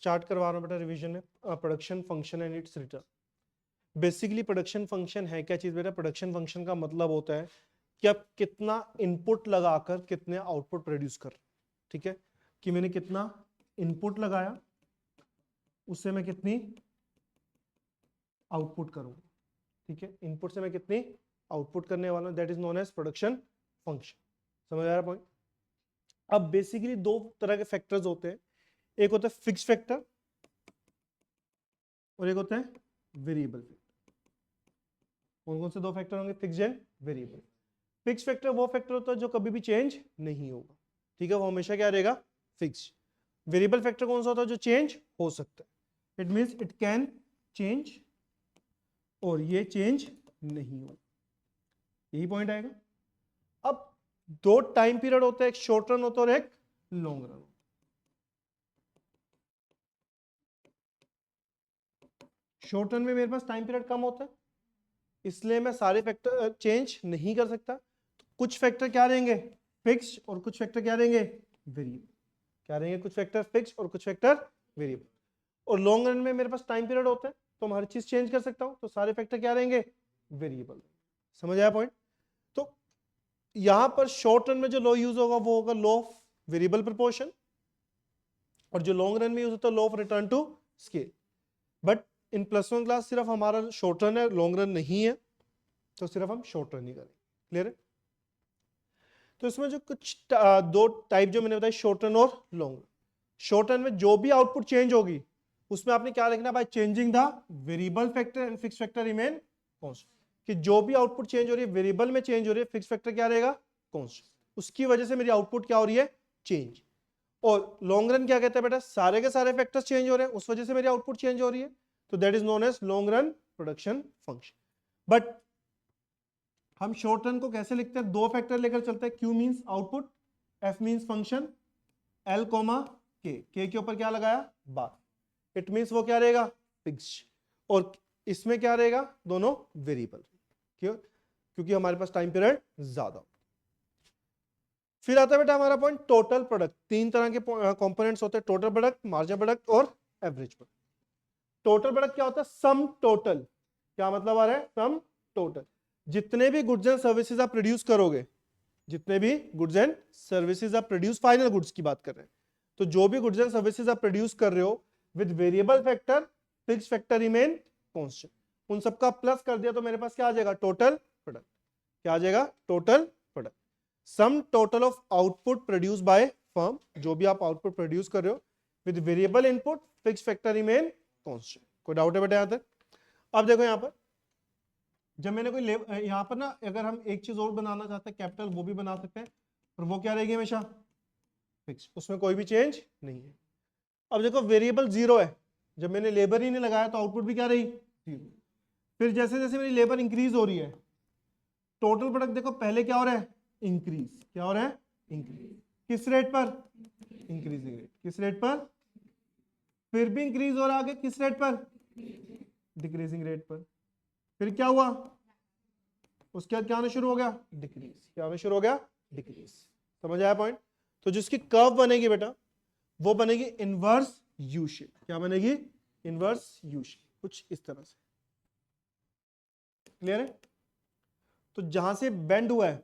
Start करवा रहा हूँ बेटा रिवीजन में, production function and it's return. Basically production function है क्या चीज बेटा? प्रोडक्शन फंक्शन का मतलब होता है कि आप कितना इनपुट लगाकर कितने आउटपुट प्रोड्यूस कर रहे हैं। ठीक है, कि मैंने कितना इनपुट लगाया उससे मैं कितनी आउटपुट करूंगा। ठीक है, इनपुट से मैं कितनी आउटपुट करने वाला हूं, that is known as production function. समझ आ रहा पॉइंट? अब बेसिकली दो तरह के फैक्टर्स होते हैं, एक होता है फिक्स फैक्टर और एक होता है वेरिएबल फैक्टर। कौन कौन से दो फैक्टर होंगे? Fix and variable. Fix factor वो फैक्टर होता है जो कभी भी चेंज नहीं होगा। ठीक है, वो हमेशा क्या रहेगा? फिक्स। वेरिएबल फैक्टर कौन सा होता है? जो चेंज हो सकता है। It means it can change और ये चेंज नहीं होगा। यही पॉइंट आएगा। अब दो टाइम पीरियड होते हैं, एक शॉर्ट रन होता है और एक लॉन्ग रन। शॉर्ट रन में मेरे पास टाइम पीरियड कम होता है, इसलिए मैं सारे फैक्टर चेंज नहीं कर सकता। तो कुछ फैक्टर क्या रहेंगे? फिक्स, और कुछ फैक्टर क्या रहेंगे? वेरिएबल। क्या रहेंगे? कुछ फैक्टर फिक्स और कुछ फैक्टर वेरिएबल। और लॉन्ग रन में मेरे पास टाइम पीरियड होता है तो मैं हर चीज चेंज कर सकता हूं, तो सारे फैक्टर क्या रहेंगे? वेरिएबल। समझ आया पॉइंट? तो यहां पर शॉर्ट रन में जो लॉ यूज होगा वो होगा लॉ ऑफ वेरिएबल प्रोपोर्शन, और जो लॉन्ग रन में यूज होता है law of return to scale. But in +1 class सिर्फ हमारा शॉर्ट रन है, लॉन्ग रन नहीं है, तो सिर्फ हम शॉर्ट रन ही करेंगे। क्लियर है? तो इसमें जो कुछ दो टाइप जो मैंने बताई, शॉर्ट रन और लॉन्ग रन। शॉर्ट रन में जो भी आउटपुट चेंज होगी उसमें आपने क्या लिखना? By changing the variable factor and fix factor remain constant. कि जो भी आउटपुट चेंज हो रही है वेरिएबल में चेंज हो रही है, फिक्स फैक्टर क्या रहेगा? कांस्टेंट। उसकी वजह से मेरी आउटपुट क्या हो रही है? चेंज। और लॉन्ग रन क्या कहता है बेटा? सारे के सारे फैक्टर्स चेंज हो रहे हैं, उस वजह से मेरी आउटपुट चेंज हो रही है, तो that is known as long run production function. But हम शॉर्ट रन को कैसे लिखते हैं? दो फैक्टर लेकर चलते हैं। Q means output, F means function, L comma K के ऊपर क्या लगाया? बार। इट मींस वो क्या रहेगा? फिक्स्ड। और इसमें क्या रहेगा? दोनों वेरिएबल। क्यों? क्योंकि हमारे पास टाइम पीरियड ज्यादा। फिर आता है बेटा हमारा पॉइंट टोटल प्रोडक्ट। तीन तरह के कंपोनेंट्स होते हैं, टोटल प्रोडक्ट, मार्जिनल प्रोडक्ट और एवरेज प्रोडक्ट। टोटल प्रोडक्ट क्या होता है? Sum total. क्या मतलब आ रहा है? Sum total. जितने भी गुड्स एंड सर्विसेज आप प्रोड्यूस करोगे, जितने भी गुड्स एंड सर्विसेज आप प्रोड्यूस, फाइनल गुड्स की बात कर रहे हैं, तो जो भी गुड्स एंड सर्विसेज आप प्रोड्यूस कर रहे हो with variable factor, fix factor remain constant, उन सबका प्लस कर दिया तो मेरे पास क्या आ जाएगा? Total product. क्या आ जाएगा? Total product. Sum total of output produce by firm, जो भी आप आउटपुट प्रोड्यूस कर रहे हो with variable input, fix factor remain constant. कोई डाउट है बेटा यहां तक? अब देखो यहां पर, जब मैंने कोई यहां पर ना, अगर हम एक चीज और बनाना चाहते हैं कैपिटल, वो भी बना सकते हैं, और वो क्या रहेगी? हमेशा फिक्स, उसमें कोई भी चेंज नहीं है। अब देखो वेरिएबल 0 है, जब मैंने लेबर ही नहीं लगाया तो आउटपुट भी क्या रही? 0। फिर जैसे जैसे मेरी लेबर इंक्रीज हो रही है, टोटल प्रोडक्ट देखो पहले क्या हो रहा है? इंक्रीज। क्या हो रहा है? इंक्रीज। किस रेट पर? Increasing rate. किस रेट पर? फिर भी इंक्रीज हो रहा है, आगे किस रेट पर? डिक्रीजिंग रेट पर। फिर क्या हुआ? उसके बाद क्या होना शुरू हो गया? डिक्रीज। क्या होना शुरू हो गया? डिक्रीज। समझ आया पॉइंट? तो जिसकी कर्व बनेगी बेटा वो बनेगी इनवर्स यू शेप। क्या बनेगी? इनवर्स यू शेप, कुछ इस तरह से। क्लियर है? तो जहां से बेंड हुआ है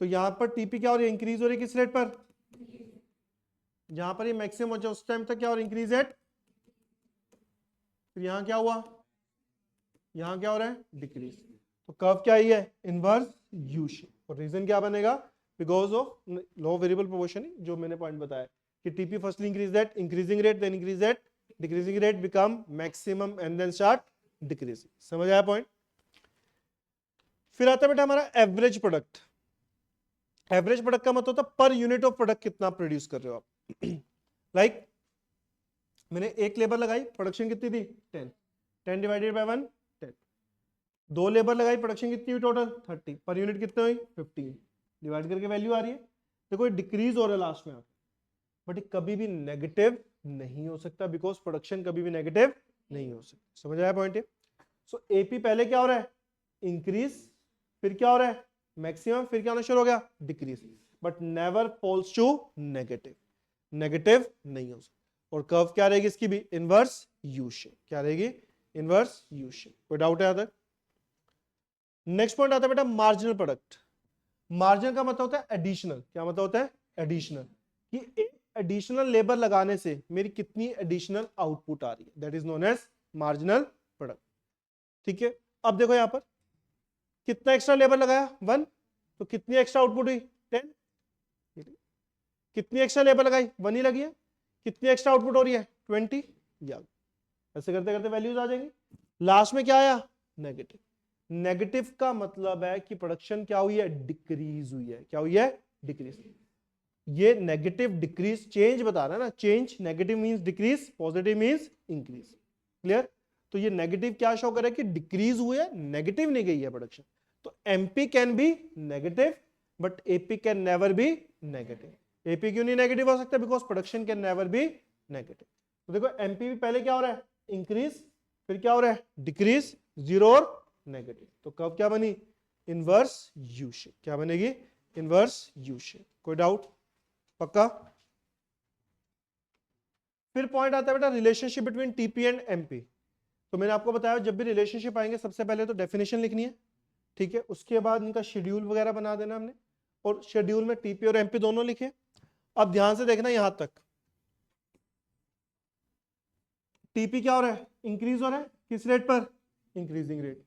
तो यहां पर टीपी क्या हो रही है? इंक्रीज हो रही है। किस रेट पर? जहां पर ये मैक्सिमम हो जाए उस टाइम तक क्या हो रहा है? Increase at. फिर यहां क्या हुआ? यहां क्या हो रहा है? डिक्रीज। तो कर्व क्या ही है? Inverse U shape. और रीजन क्या बनेगा? Because of law variable proportion, जो मैंने पॉइंट बताया कि TP firstly increase at increasing rate, then increase at decreasing rate, become maximum and then start decreasing. समझ आया पॉइंट? फिर आता है बेटा हमारा एवरेज प्रोडक्ट। एवरेज प्रोडक्ट का मतलब होता है पर यूनिट ऑफ प्रोडक्ट कितना प्रोड्यूस कर रहे हो आप। लाइक मैंने एक लेबर लगाई, प्रोडक्शन कितनी थी? 10। 10 डिवाइडेड बाय 1 10। दो लेबर लगाई, प्रोडक्शन कितनी हुई? टोटल 30। पर यूनिट कितनी हुई? 15। डिवाइड करके वैल्यू आ रही है। देखो ये डिक्रीज हो रहा है लास्ट में आके, बट ये कभी भी नेगेटिव नहीं हो सकता, बिकॉज प्रोडक्शन कभी भी नेगेटिव नहीं हो सकता। समझ आया पॉइंट? सो एपी पहले क्या हो रहा है? इंक्रीज। फिर क्या हो रहा है? मैक्सिमम। फिर क्या होना शुरू हो गया? Decrease. But never falls to negative. Negative नहीं हो सकता। और कर्व क्या रहेगी इसकी भी, इनवर्स यू शेप। क्या रहेगी, इनवर्स यू शेप। कोई डाउट है यहां तक? नेक्स्ट पॉइंट आता है बेटा मार्जिनल प्रोडक्ट। मार्जिनल का मतलब होता है एडिशनल। क्या मतलब होता है, एडिशनल, कि एक एडिशनल लेबर लगाने से मेरी कितनी एडिशनल आउटपुट आ रही है, that is known as marginal product. ठीक है, अब देखो यहां पर कितना एक्स्ट्रा लेबर लगाया, 1, तो कितनी एक्स्ट्रा आउटपुट हुई, 10। कितनी एक्स्ट्रा लेबर लगाई, 1 ही लगी है, कितनी एक्स्ट्रा आउटपुट हो रही है, 20। या ऐसे करते करते वैल्यूज आ जाएंगी। लास्ट में क्या आया, नेगेटिव। नेगेटिव का मतलब है कि प्रोडक्शन क्या हुई है, डिक्रीज हुई है। क्या हुई है, डिक्रीज। ये नेगेटिव डिक्रीज चेंज बता रहा है ना, change, negative means decrease, positive means increase. Clear? तो ये नेगेटिव क्या शो करे कि डिक्रीज हुए है, नेगेटिव नहीं गई है प्रोडक्शन। तो MP can be negative but AP can never be negative. AP क्यों नहीं नेगेटिव हो सकता, because production can never be negative. तो देखो एमपी भी पहले क्या हो रहा है, इंक्रीज, फिर क्या हो रहा है, डिक्रीज, जीरो और नेगेटिव। तो कब क्या बनी, इनवर्स यू शेप। क्या बनेगी, इनवर्स यू शेप। कोई डाउट? पक्का? फिर पॉइंट आता है बेटा relationship between TP and MP. तो मैंने आपको बताया जब भी रिलेशनशिप आएंगे सबसे पहले तो डेफिनेशन लिखनी है, ठीक है, उसके बाद इनका शेड्यूल वगैरह बना देना हमने, और शेड्यूल में टीपी और एमपी दोनों लिखे। अब ध्यान से देखना यहां तक, टीपी क्या हो रहा है, इंक्रीज हो रहा है, किस रेट पर, इंक्रीजिंग रेट।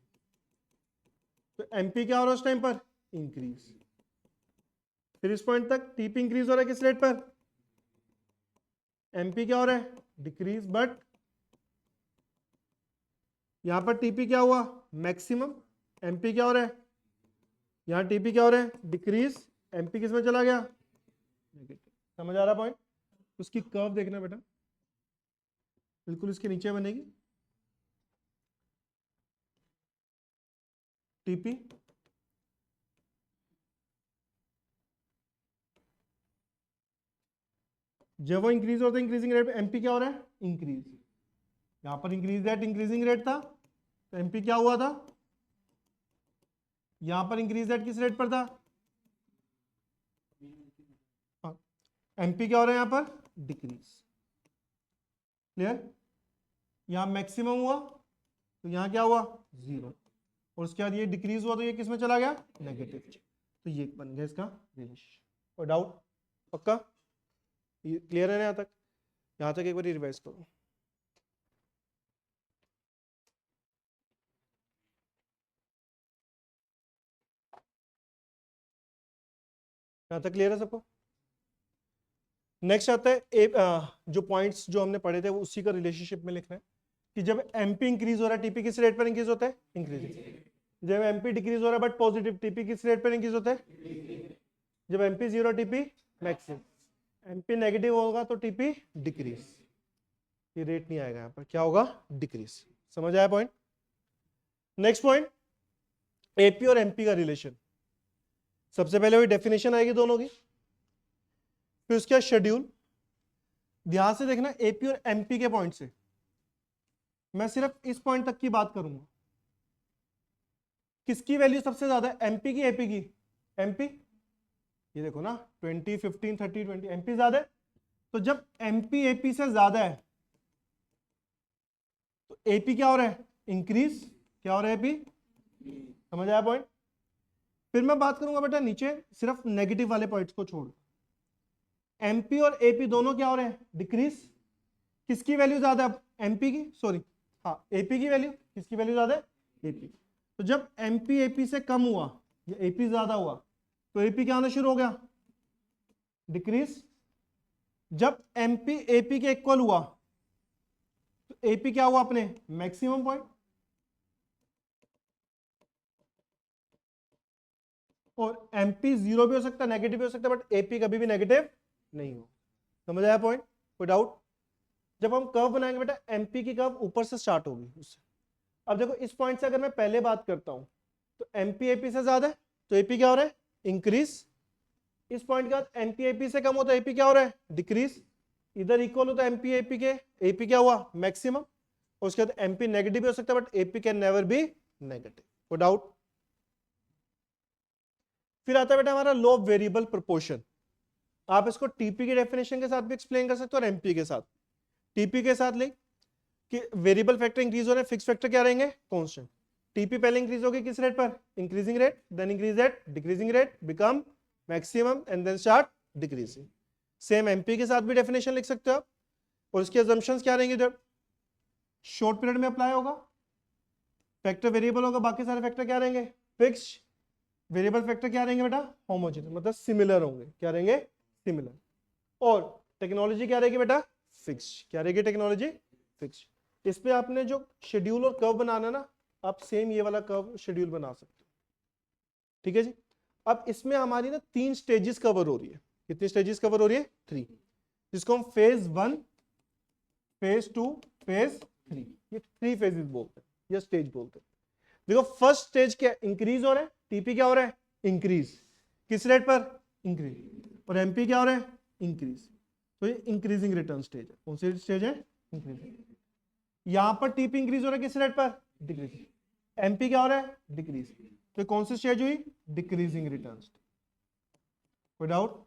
तो एमपी क्या हो रहा है उस टाइम पर, इंक्रीज। फिर इस पॉइंट तक टीपी इंक्रीज हो रहा है किस रेट पर, एमपी क्या हो रहा है, डिक्रीज, बट यहां पर टीपी क्या हुआ, मैक्सिमम, एमपी क्या हो रहा है, यहां टीपी क्या हो रहा है, डिक्रीज, एमपी किस में चला गया, नेगेटिव। समझ आ रहा पॉइंट? उसकी कर्व देखना बेटा, बिल्कुल इसके नीचे बनेगी, टीपी जब वो इंक्रीज होता है इंक्रीजिंग रेट पे, एमपी क्या हो रहा है, इंक्रीज। यहां पर इंक्रीज रेट इंक्रीजिंग रेट था, तो एमपी क्या हुआ था, यहां पर इंक्रीज रेट किस रेट पर था, एमपी क्या हो रहा है यहां पर, डिक्रीज। क्लियर? यहां मैक्सिमम हुआ तो यहां क्या हुआ, 0, और उसके बाद ये डिक्रीज हुआ तो ये किस में चला गया, नेगेटिव। तो ये बन गया इसका रिलेशन। और डाउट? पक्का? ये क्लियर है ना यहां तक? यहां तक एक बार रिवाइज करो। यहां तक क्लियर है सबको? नेक्स्ट आता है जो पॉइंट्स जो हमने पढ़े थे वो उसी का रिलेशनशिप में लिखना है, कि जब एमपी इंक्रीज हो रहा है टीपी किस रेट पर इंक्रीज होता है, इंक्रीज। जब एमपी डिक्रीज हो रहा है बट पॉजिटिव, टीपी किस रेट पर इंक्रीज होता है, जब MP 0 TP maximum, MP negative होगा तो टीपी डिक्रीज। ये रेट नहीं आएगा, यहाँ पर क्या होगा, डिक्रीज। समझ आया पॉइंट? नेक्स्ट पॉइंट, एपी और एमपी का रिलेशन। सबसे पहले वही डेफिनेशन आएगी दोनों की, फिर उसके बाद शेड्यूल। ध्यान से देखना, एपी और एमपी के पॉइंट से मैं सिर्फ इस पॉइंट तक की बात करूंगा। किसकी वैल्यू सबसे ज्यादा है, एमपी की, एपी की, एमपी। ये देखो ना 20, 15, 30, 20, एमपी ज्यादा है। तो जब एमपी एपी से ज्यादा है तो एपी क्या हो रहा है, इंक्रीज। क्या हो रहा है, एपी। समझ आया पॉइंट? फिर मैं बात करूंगा बेटा नीचे सिर्फ नेगेटिव वाले पॉइंट्स को छोड़, एमपी और एपी दोनों क्या हो रहे हैं, डिक्रीज। किसकी वैल्यू ज्यादा है, एमपी की, सॉरी, हाँ एपी की वैल्यू, किसकी वैल्यू ज्यादा है, एपी। तो जब एमपी एपी से कम हुआ या एपी ज्यादा हुआ तो एपी क्या होना शुरू हो गया, डिक्रीज। जब एमपी एपी के इक्वल हुआ तो एपी क्या हुआ, अपने मैक्सिमम पॉइंट। और एमपी 0 भी हो सकता है, नेगेटिव भी हो सकता है, बट एपी कभी भी नेगेटिव नहीं हो। समझ आया पॉइंट? कोई डाउट? जब हम कर्व बनाएंगे बेटा, एमपी की कर्व ऊपर से स्टार्ट होगी उससे। अब देखो इस पॉइंट से अगर मैं पहले बात करता हूं तो एमपी एपी से ज्यादा है तो एपी क्या हो रहा है, इंक्रीज। इस पॉइंट के बाद एमपी एपी से कम होता है, एपी क्या हो रहा है, डिक्रीज। इधर इक्वल होता है एमपी एपी के, एपी क्या हुआ, मैक्सिमम। और उसके बाद एमपी नेगेटिव भी हो सकता है but AP can never be negative. कोई डाउट? फिर आता है बेटा हमारा लो ऑफ वेरिएबल प्रोपोर्शन। आप इसको टीपी की डेफिनेशन के साथ भी एक्सप्लेन कर सकते हो और एमपी के साथ। टीपी के साथ लिंक कि वेरिएबल फैक्टर इंक्रीज हो रहे हैं, फिक्स फैक्टर क्या रहेंगे, कांस्टेंट। टीपी पहले इंक्रीज होगी किस रेट पर, increasing rate, then increase at decreasing rate, become maximum and then start decreasing. Same MP के साथ भी डेफिनेशन लिख सकते हो आप, और इसके अजम्पशंस क्या रहेंगे, जब शॉर्ट पीरियड में अप्लाई होगा, फैक्टर वेरिएबल होगा, बाकी सारे फैक्टर क्या रहेंगे फिक्स, वेरिएबल फैक्टर क्या रहेंगे बेटा होमोजेनियस, मतलब सिमिलर होंगे, क्या रहेंगे सिमिलर, और टेक्नोलॉजी क्या रहेगी बेटा फिक्स, क्या रहेगी टेक्नोलॉजी फिक्स। इसमें आपने जो शेड्यूल और कर्व बनाना ना, आप सेम ये वाला कर्व शेड्यूल बना सकते हो, ठीक है जी। अब इसमें हमारी ना 3 स्टेजेस कवर हो रही है, कितनी स्टेजेस कवर हो रही है 3, जिसको हम फेज 1, फेज 2, फेज 3, ये 3 फेजेस बोलते हैं या स्टेज बोलते हैं। देखो फर्स्ट स्टेज क्या, इंक्रीज हो रहा है, टीपी क्या हो रहा है इंक्रीज, किस रेट पर इंक्रीज, और एमपी क्या हो रहा है इंक्रीज, तो ये इंक्रीजिंग रिटर्न स्टेज है। कौन सी स्टेज है इंक्रीजिंग। यहां पर टीपी इंक्रीज हो रहा है किस रेट पर डिक्रीज, एमपी क्या हो रहा है डिक्रीज, तो कौन सी स्टेज हुई डिक्रीजिंग रिटर्न स्टेज, कोई डाउट।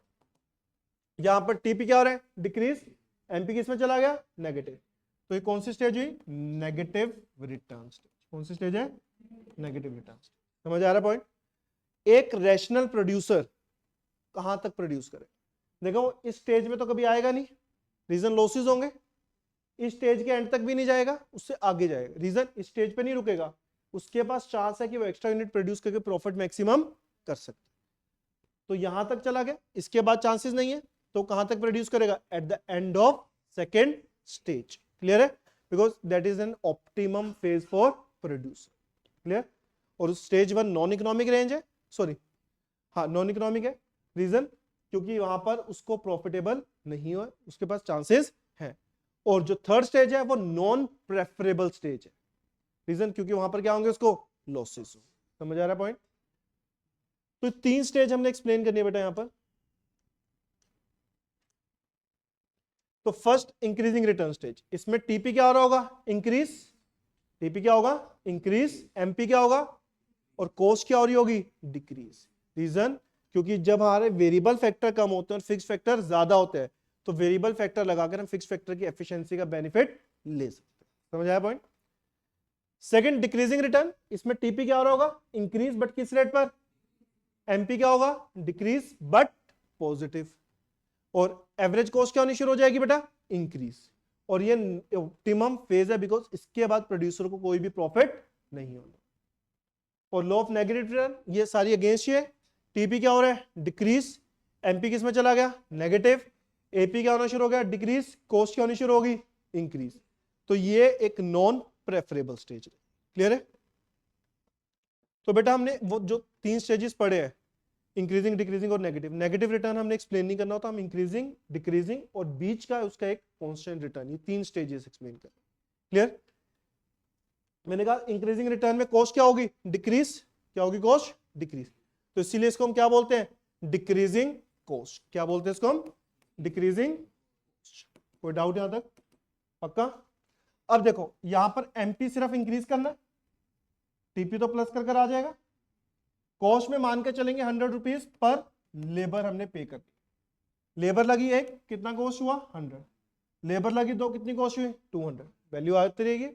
यहां पर टीपी क्या हो रहा है डिक्रीज, एमपी किस में चला गया नेगेटिव, तो ये कौन सी स्टेज हुई नेगेटिव रिटर्न स्टेज, कौन सी स्टेज है नेगेटिव रिटर्न स्टेज। समझ आ रहा है पॉइंट। एक रैशनल प्रोड्यूसर कहां तक प्रोड्यूस करे, देखो इस स्टेज में तो कभी आएगा नहीं, रीजन लॉसेस होंगे, इस स्टेज के एंड तक भी नहीं जाएगा, उससे आगे जाएगा, रीजन इस स्टेज पे नहीं रुकेगा, उसके पास चांस है कि वो एक्स्ट्रा यूनिट प्रोड्यूस करके प्रॉफिट मैक्सिमम कर सकते, तो यहां तक चला गया, इसके बाद चांसेस नहीं है, तो कहां तक प्रोड्यूस करेगा at the end of second stage, clear है, because that is an optimum phase for producer, clear. और स्टेज 1 नॉन इकोनॉमिक रेंज है, सॉरी हाँ नॉन इकोनॉमिक है, रीजन क्योंकि वहां पर उसको प्रॉफिटेबल नहीं हुआ, उसके पास चांसेस हैं। और जो थर्ड स्टेज है वो नॉन प्रेफरेबल स्टेज है, रीजन क्योंकि वहां पर क्या होंगे उसको लॉसेस हो। समझ आ रहा है पॉइंट। तो 3 स्टेज हमने एक्सप्लेन करनी है बेटा यहां पर। तो फर्स्ट इंक्रीजिंग रिटर्न स्टेज, इसमें टीपी क्या हो रहा होगा इंक्रीज, टीपी क्या होगा इंक्रीज, एमपी क्या होगा, और कॉस्ट क्या हो रही होगी डिक्रीज, रीजन क्योंकि जब हमारे वेरिएबल फैक्टर कम होते हैं और फिक्स फैक्टर ज्यादा होते हैं, तो वेरिएबल फैक्टर लगाकर हम फिक्स फैक्टर की एफिशिएंसी का बेनिफिट ले सकते हैं। समझ आया पॉइंट। सेकंड डिक्रीजिंग रिटर्न, इसमें टीपी क्या हो रहा होगा इंक्रीज बट किस रेट पर, एमपी क्या होगा डिक्रीज बट पॉजिटिव, और एवरेज कॉस्ट क्या होनी शुरू हो जाएगी बेटा इंक्रीज, और ये ऑप्टिमम फेज है बिकॉज इसके बाद प्रोड्यूसर को कोई भी प्रॉफिट नहीं होना। और लॉ ऑफ नेगेटिव रिटर्न ये सारी अगेंस्ट है, टीपी क्या हो रहा है डिक्रीज, एमपी किस में चला गया नेगेटिव, एपी क्या होना शुरू हो गया डिक्रीज, कॉस्ट क्या होनी शुरू होगी इंक्रीज, तो ये एक नॉन प्रेफरेबल स्टेज है, क्लियर है। तो बेटा हमने वो जो 3 स्टेजेस पढ़े हैं, इंक्रीजिंग डिक्रीजिंग और नेगेटिव, नेगेटिव रिटर्न हमने एक्सप्लेन नहीं करना होता, हम इंक्रीजिंग डिक्रीजिंग और बीच का उसका एक कांस्टेंट रिटर्न, ये 3 स्टेजेस एक्सप्लेन कर, क्लियर। मैंने कहा इंक्रीजिंग रिटर्न में कॉस्ट क्या होगी डिक्रीज, क्या होगी कॉस्ट डिक्रीज, तो इसीलिए इसको हम क्या बोलते हैं डिक्रीजिंग कॉस्ट, क्या बोलते हैं इसको हम डिक्रीजिंग। कोई डाउट यहां तक पक्का। अब देखो यहां पर एमपी सिर्फ इंक्रीज करना है, टीपी तो प्लस कर आ जाएगा, कॉस्ट में मान के चलेंगे 100 रुपीज पर लेबर हमने पे कर दी, लेबर लगी एक कितना कॉस्ट हुआ 100, लेबर लगी 2 कितनी कॉस्ट हुई 200, वैल्यू आती रहेगी।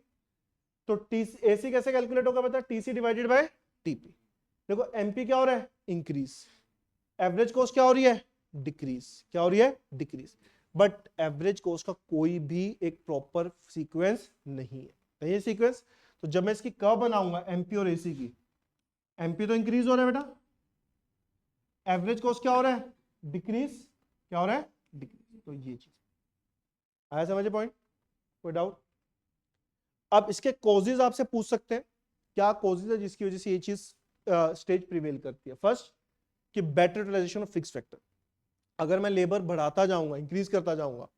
तो एसी कैसे कैलकुलेट होगा बता, टीसी डिवाइडेड बाय टीपी। देखो एमपी क्या हो रहा है इंक्रीज, एवरेज कॉस्ट क्या हो रही है डिक्रीज, क्या हो रही है डिक्रीज, बट एवरेज कॉस्ट का कोई भी एक प्रॉपर सीक्वेंस नहीं है, ये सीक्वेंस। तो जब मैं इसकी कर्व बनाऊंगा एमपी और एसी की, एमपी तो इंक्रीज हो रहा है बेटा, एवरेज कॉस्ट क्या हो रहा है डिक्रीज, क्या हो रहा है डिक्रीज, तो ये चीज आया समझे पॉइंट, कोई डाउट। अब इसके कॉजेज आपसे पूछ सकते हैं, क्या कॉजेज है जिसकी वजह से ये चीज स्टेज प्रिवेल करती है। फर्स्ट कि better utilization of fix factor, अगर मैं लेबर बढ़ाता जाऊंगा इंक्रीज करता जाऊंगा,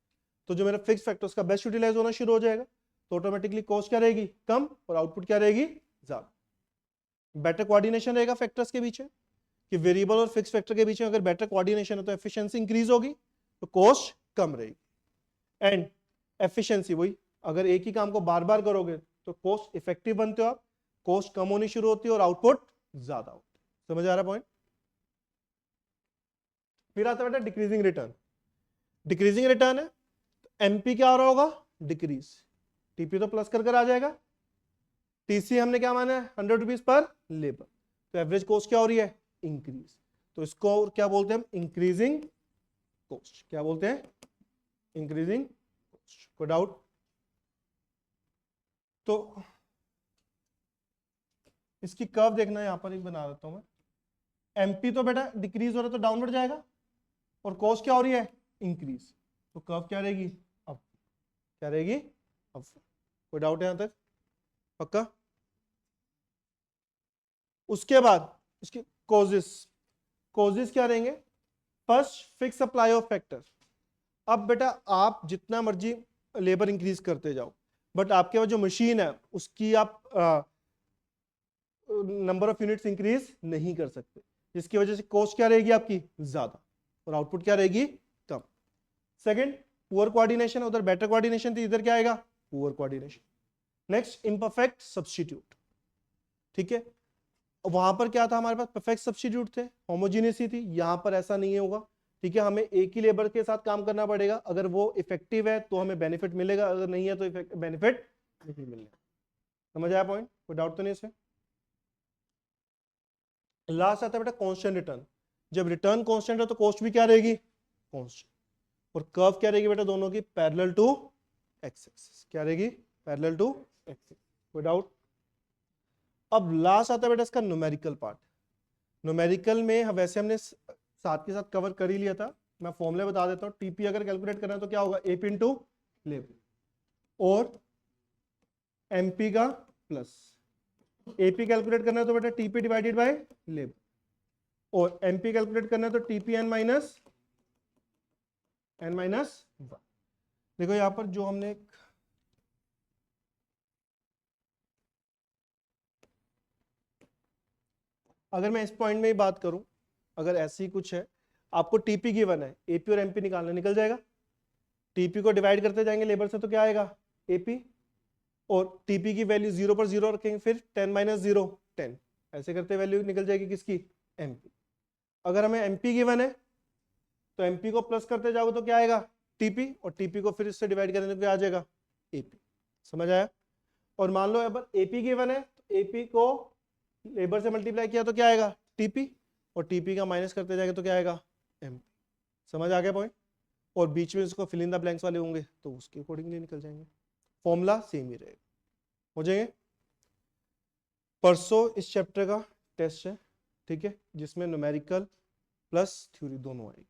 तो जो मेरा फिक्स फैक्टर उसका बेस्ट यूटिलाइज होना शुरू हो जाएगा, तो ऑटोमेटिकली कॉस्ट क्या रहेगी कम और आउटपुट क्या रहेगी ज्यादा। बेटर कोऑर्डिनेशन रहेगा फैक्टर्स के बीच में, कि वेरिएबल और फिक्स फैक्टर के बीच में अगर बेटर कोऑर्डिनेशन है तो एफिशिएंसी इंक्रीज होगी, तो कॉस्ट कम रहेगी। एंड एफिशिएंसी वही, अगर एक ही काम को बार बार करोगे तो कॉस्ट इफेक्टिव बनते हो आप, कॉस्ट कम होनी शुरू होती है और आउटपुट ज्यादा होता है। समझ आ रहा पॉइंट। फिर आता है बेटा डिक्रीजिंग रिटर्न, डिक्रीजिंग रिटर्न है, एमपी क्या हो रहा होगा डिक्रीज, टीपी तो प्लस कर आ जाएगा, टीसी हमने क्या माना है 100 रुपीज पर लेबर, तो एवरेज कॉस्ट क्या हो रही है इंक्रीज, तो इसको और क्या बोलते हैं हम इंक्रीजिंग कॉस्ट, क्या बोलते हैं इंक्रीजिंग कॉस्ट। कोई डाउट? तो इसकी कर्व देखना है, यहां पर एक बना देता हूं मैं, एमपी तो बेटा डिक्रीज हो रहा है तो डाउनवर्ड जाएगा, और कॉस्ट क्या हो रही है इंक्रीज, तो कर्व क्या रहेगी अप, क्या रहेगी अप। कोई डाउट है यहां तक? पक्का? उसके बाद इसके कॉजेस, कॉजेस क्या रहेंगे, first fix supply of factor. अब बेटा आप जितना मर्जी लेबर इंक्रीज करते जाओ, बट आपके पास जो मशीन है उसकी आप नंबर ऑफ यूनिट्स इंक्रीज नहीं कर सकते, जिसकी वजह से कॉस्ट क्या रहेगी आपकी ज्यादा और आउटपुट क्या रहेगी कम। सेकंड पुअर कोऑर्डिनेशन, उधर बेटर कोऑर्डिनेशन थी, इधर क्या आएगा poor coordination. Next imperfect substitute, ठीक है, वहां पर क्या था हमारे पास परफेक्ट सब्स्टिट्यूट थे, होमोजीनियस थी, यहां पर ऐसा नहीं होगा, ठीक है, हमें एक ही लेबर के साथ काम करना पड़ेगा, अगर वो इफेक्टिव है तो हमें बेनिफिट मिलेगा, अगर नहीं है तो बेनिफिट नहीं मिलेगा। समझ आया पॉइंट? कोई डाउट तो नहीं इसमें? लास्ट आता है बेटा कांस्टेंट रिटर्न, जब रिटर्न कांस्टेंट है तो कॉस्ट भी क्या रहेगी कांस्टेंट, और कर्व क्या रहेगी बेटा दोनों की पैरेलल टू एक्स एक्सिस, क्या रहेगी पैरेलल टू एक्स एक्सिस। कोई डाउट? अब लास्ट आता है बेटा इसका न्यूमेरिकल पार्ट। न्यूमेरिकल में वैसे हमने साथ के साथ कवर कर ही लिया था, मैं फॉर्मूला बता देता हूं, टीपी अगर कैलकुलेट करना है तो क्या होगा एपी इंटू लेबर, और एमपी का प्लस, एपी कैलकुलेट करना है तो बेटा टीपी डिवाइडेड बाय लेबर, और एमपी कैलकुलेट करना है तो टीपी एन माइनस वन। देखो यहां पर जो हमने अगर मैं इस पॉइंट में ही बात करूं, अगर ऐसी कुछ है आपको टीपी गिवन है, एपी और एमपी निकालना, निकल जाएगा, टीपी को डिवाइड करते जाएंगे लेबर से तो क्या आएगा एपी, और टीपी की वैल्यू 0 पर 0 रखेंगे, फिर 10 माइनस 0 10, ऐसे करते वैल्यू निकल जाएगी किसकी एमपी। अगर हमें एमपी गिवन है तो एमपी को प्लस करते जाओगे तो क्या आएगा टीपी, और टीपी को फिर इससे डिवाइड करेंगे तो क्या आ जाएगा एपी। समझ आया? और मान लो अगर एपी गिवन है तो एपी को लेबर से मल्टीप्लाई किया तो क्या आएगा टीपी, और टीपी का माइनस करते जाएंगे तो क्या आएगा एमपी। समझ आ गया पॉइंट? और बीच में इसको फिल इन द ब्लैंक्स वाले होंगे तो उसके अकॉर्डिंगली निकल जाएंगे, फॉर्मूला सेम ही रहेगा। हो जाएंगे? परसों इस चैप्टर का टेस्ट है, ठीक है, जिसमें न्यूमेरिकल प्लस थ्योरी दोनों आएगी।